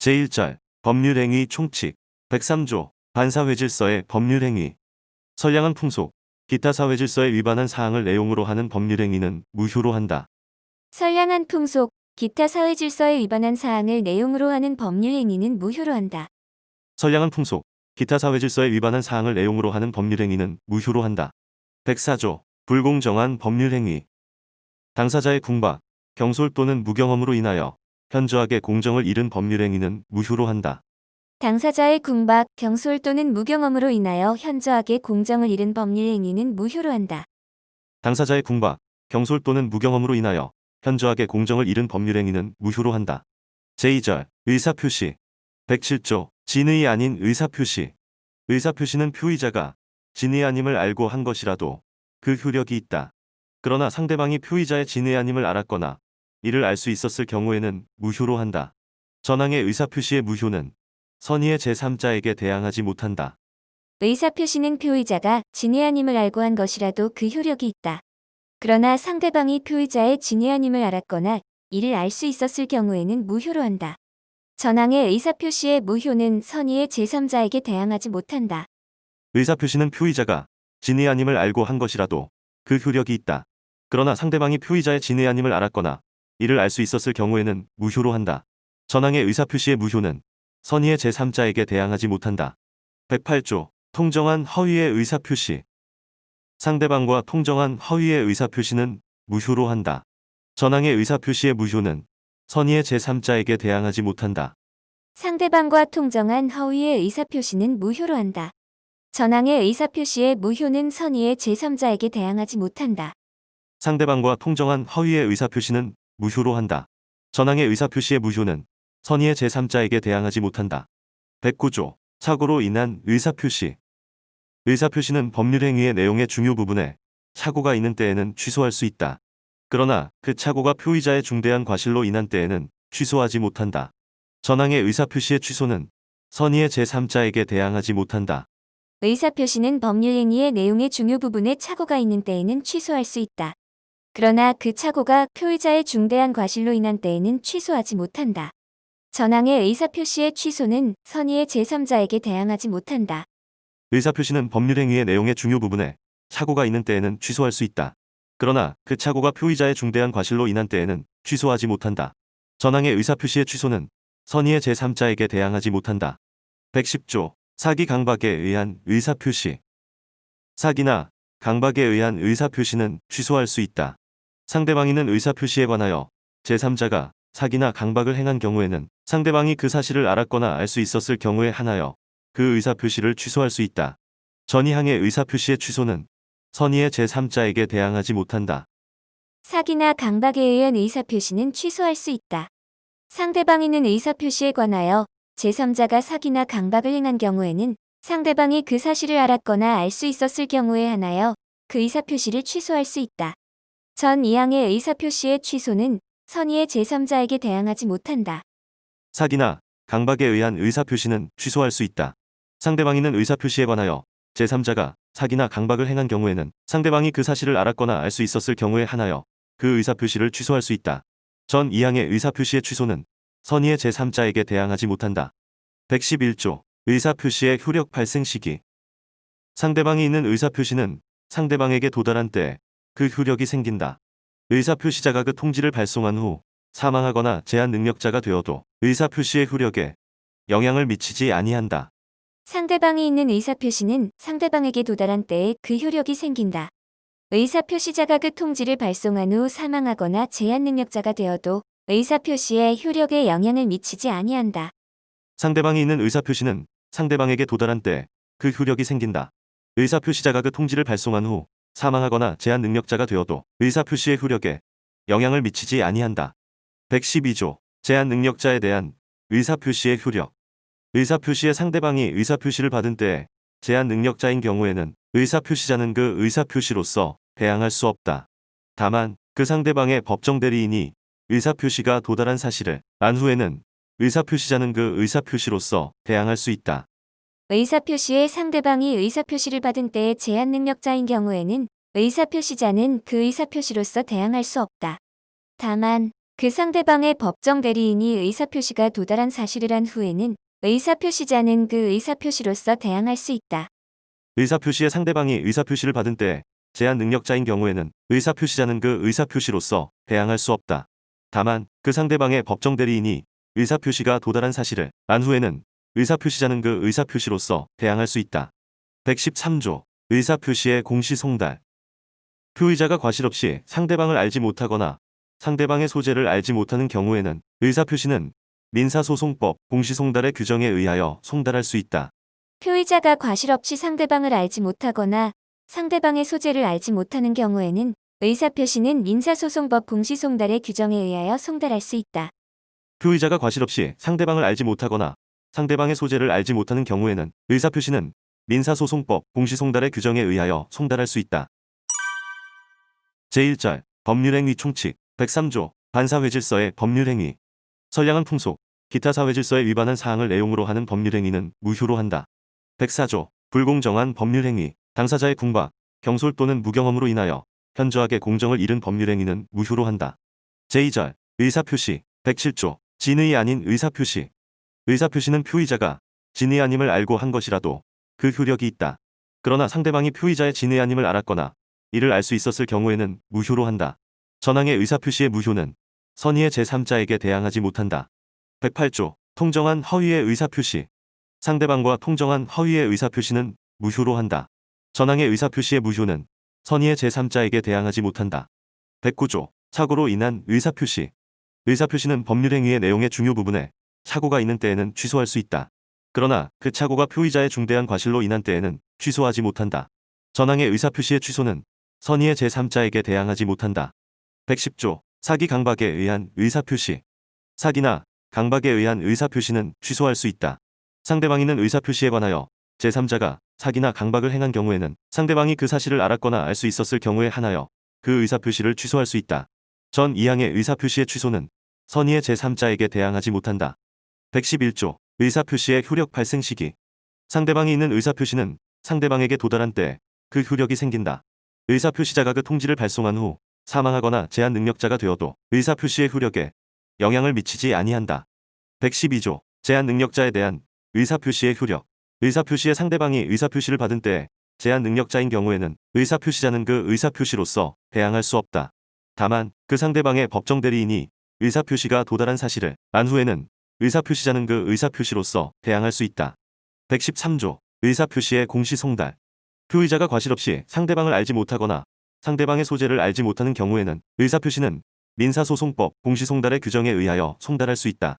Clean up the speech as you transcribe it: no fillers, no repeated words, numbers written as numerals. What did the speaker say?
제1절 법률행위 총칙 103조 반사회질서의 법률행위 선량한 풍속, 기타 사회질서에 위반한 사항을 내용으로 하는 법률행위는 무효로 한다. 선량한 풍속, 기타 사회질서에 위반한 사항을 내용으로 하는 법률행위는 무효로 한다. 선량한 풍속, 기타 사회질서에 위반한 사항을 내용으로 하는 법률행위는 무효로 한다. 104조 불공정한 법률행위 당사자의 궁박, 경솔 또는 무경험으로 인하여 현저하게 공정을 잃은 법률행위는 무효로 한다. 당사자의 궁박, 경솔 또는 무경험으로 인하여 현저하게 공정을 잃은 법률행위는 무효로 한다. 당사자의 궁박, 경솔 또는 무경험으로 인하여 현저하게 공정을 잃은 법률행위는 무효로 한다. 제2절 의사표시 107조 진의 아닌 의사표시 의사표시는 표의자가 진의 아님을 알고 한 것이라도 그 효력이 있다. 그러나 상대방이 표의자의 진의 아님을 알았거나 이를 알 수 있었을 경우에는 무효로 한다. 전항의 의사표시의 무효는 선의의 제3자에게 대항하지 못한다. 의사표시는 표의자가 진의 아님을 알고 한 것이라도 그 효력이 있다. 그러나 상대방이 표의자의 진의 아님을 알았거나 이를 알 수 있었을 경우에는 무효로 한다. 전항의 의사표시의 무효는 선의의 제3자에게 대항하지 못한다. 의사표시는 표의자가 진의 아님을 알고 한 것이라도 그 효력이 있다. 그러나 상대방이 표의자의 진의 아님을 알았거나 이를 알 수 있었을 경우에는 무효로 한다. 전항의 의사표시의 무효는 선의의 제3자에게 대항하지 못한다. 108조 통정한 허위의 의사표시 상대방과 통정한 허위의 의사표시는 무효로 한다. 전항의 의사표시의 무효는 선의의 제3자에게 대항하지 못한다. 상대방과 통정한 허위의 의사표시는 무효로 한다. 전항의 의사표시의 무효는 선의의 제3자에게 대항하지 못한다. 상대방과 통정한 허위의 의사표시는 무효로 한다. 전항의 의사표시의 무효는 선의의 제3자에게 대항하지 못한다. 109조 착오로 인한 의사표시 의사표시는 법률행위의 내용의 중요 부분에 착오가 있는 때에는 취소할 수 있다. 그러나 그 착오가 표의자의 중대한 과실로 인한 때에는 취소하지 못한다. 전항의 의사표시의 취소는 선의의 제3자에게 대항하지 못한다. 의사표시는 법률행위의 내용의 중요 부분에 착오가 있는 때에는 취소할 수 있다. 그러나 그 착오가 표의자의 중대한 과실로 인한 때에는 취소하지 못한다. 전항의 의사표시의 취소는 선의의 제3자에게 대항하지 못한다. 의사표시는 법률행위의 내용의 중요 부분에 착오가 있는 때에는 취소할 수 있다. 그러나 그 착오가 표의자의 중대한 과실로 인한 때에는 취소하지 못한다. 전항의 의사표시의 취소는 선의의 제3자에게 대항하지 못한다. 110조 사기 강박에 의한 의사표시 사기나 강박에 의한 의사표시는 취소할 수 있다. 상대방이 있는 의사표시에 관하여 제3자가 사기나 강박을 행한 경우에는 상대방이 그 사실을 알았거나 알 수 있었을 경우에 한하여 그 의사표시를 취소할 수 있다. 전이항의 의사표시의 취소는 선의의 제3자에게 대항하지 못한다. 사기나 강박에 의한 의사표시는 취소할 수 있다. 상대방이 있는 의사표시에 관하여 제3자가 사기나 강박을 행한 경우에는 상대방이 그 사실을 알았거나 알 수 있었을 경우에 한하여 그 의사표시를 취소할 수 있다. 전 이항의 의사표시의 취소는 선의의 제3자에게 대항하지 못한다. 사기나 강박에 의한 의사표시는 취소할 수 있다. 상대방이 있는 의사표시에 관하여 제3자가 사기나 강박을 행한 경우에는 상대방이 그 사실을 알았거나 알 수 있었을 경우에 한하여 그 의사표시를 취소할 수 있다. 전 이항의 의사표시의 취소는 선의의 제3자에게 대항하지 못한다. 111조 의사표시의 효력 발생 시기 상대방이 있는 의사표시는 상대방에게 도달한 때에 그 효력이 생긴다. 의사표시자가 그 통지를 발송한 후 사망하거나 제한 능력자가 되어도 의사표시의 효력에 영향을 미치지 아니한다. 상대방이 있는 의사표시는 상대방에게 도달한 때에 그 효력이 생긴다. 의사표시자가 그 통지를 발송한 후 사망하거나 제한 능력자가 되어도 의사표시에 효력에 영향을 미치지 아니한다. 상대방이 있는 의사표시는 상대방에게 도달한 때에 그 효력이 생긴다. 의사표시자가 그 통지를 발송한 후 사망하거나 제한 능력자가 되어도 의사표시의 효력에 영향을 미치지 아니한다. 112조 제한 능력자에 대한 의사표시의 효력 의사표시의 상대방이 의사표시를 받은 때에 제한 능력자인 경우에는 의사표시자는 그 의사표시로서 대항할 수 없다. 다만 그 상대방의 법정 대리인이 의사표시가 도달한 사실을 안 후에는 의사표시자는 그 의사표시로서 대항할 수 있다. 의사표시의 상대방이 의사표시를 받은 때에 제한 능력자인 경우에는 의사표시자는 그 의사표시로서 대항할 수 없다. 다만 그 상대방의 법정 대리인이 의사표시가 도달한 사실을 한 후에는 의사표시자는 그 의사표시로서 대항할 수 있다. 의사표시의 상대방이 의사표시를 받은 때에 제한 능력자인 경우에는 의사표시자는 그 의사표시로서 대항할 수 없다. 다만 그 상대방의 법정 대리인이 의사표시가 도달한 사실을 안 후에는 의사표시자는 그 의사표시로서 대항할 수 있다. 113조 의사표시의 공시송달. 표의자가 과실 없이 상대방을 알지 못하거나 상대방의 소재를 알지 못하는 경우에는 의사표시는 민사소송법 공시송달의 규정에 의하여 송달할 수 있다. 표의자가 과실 없이 상대방을 알지 못하거나 상대방의 소재를 알지 못하는 경우에는 의사표시는 민사소송법 공시송달의 규정에 의하여 송달할 수 있다. 표의자가 과실 없이 상대방을 알지 못하거나 상대방의 소재를 알지 못하는 경우에는 의사표시는 민사소송법 공시송달의 규정에 의하여 송달할 수 있다. 제1절 법률행위 총칙 103조 반사회질서의 법률행위. 선량한 풍속, 기타 사회질서에 위반한 사항을 내용으로 하는 법률행위는 무효로 한다. 104조 불공정한 법률행위. 당사자의 궁박, 경솔 또는 무경험으로 인하여 현저하게 공정을 잃은 법률행위는 무효로 한다. 제2절 의사표시 107조 진의 아닌 의사표시. 의사표시는 표의자가 진의 아님을 알고 한 것이라도 그 효력이 있다. 그러나 상대방이 표의자의 진의 아님을 알았거나 이를 알 수 있었을 경우에는 무효로 한다. 전항의 의사표시의 무효는 선의의 제3자에게 대항하지 못한다. 108조 통정한 허위의 의사표시. 상대방과 통정한 허위의 의사표시는 무효로 한다. 전항의 의사표시의 무효는 선의의 제3자에게 대항하지 못한다. 109조 착오로 인한 의사표시. 의사표시는 법률행위의 내용의 중요 부분에 착오가 있는 때에는 취소할 수 있다. 그러나 그 착오가 표의자의 중대한 과실로 인한 때에는 취소하지 못한다. 전항의 의사표시의 취소는 선의의 제3자에게 대항하지 못한다. 110조 사기 강박에 의한 의사표시. 사기나 강박에 의한 의사표시는 취소할 수 있다. 상대방이 있는 의사표시에 관하여 제3자가 사기나 강박을 행한 경우에는 상대방이 그 사실을 알았거나 알 수 있었을 경우에 한하여 그 의사표시를 취소할 수 있다. 전 2항의 의사표시의 취소는 선의의 제3자에게 대항하지 못한다. 111조 의사표시의 효력 발생 시기. 상대방이 있는 의사표시는 상대방에게 도달한 때에 그 효력이 생긴다. 의사표시자가 그 통지를 발송한 후 사망하거나 제한 능력자가 되어도 의사표시의 효력에 영향을 미치지 아니한다. 112조 제한 능력자에 대한 의사표시의 효력. 의사표시의 상대방이 의사표시를 받은 때에 제한 능력자인 경우에는 의사표시자는 그 의사표시로서 대항할 수 없다. 다만 그 상대방의 법정 대리인이 의사표시가 도달한 사실을 안 후에는 의사표시자는 그 의사표시로서 대항할 수 있다. 113조 의사표시의 공시송달. 표의자가 과실 없이 상대방을 알지 못하거나 상대방의 소재를 알지 못하는 경우에는 의사표시는 민사소송법 공시송달의 규정에 의하여 송달할 수 있다.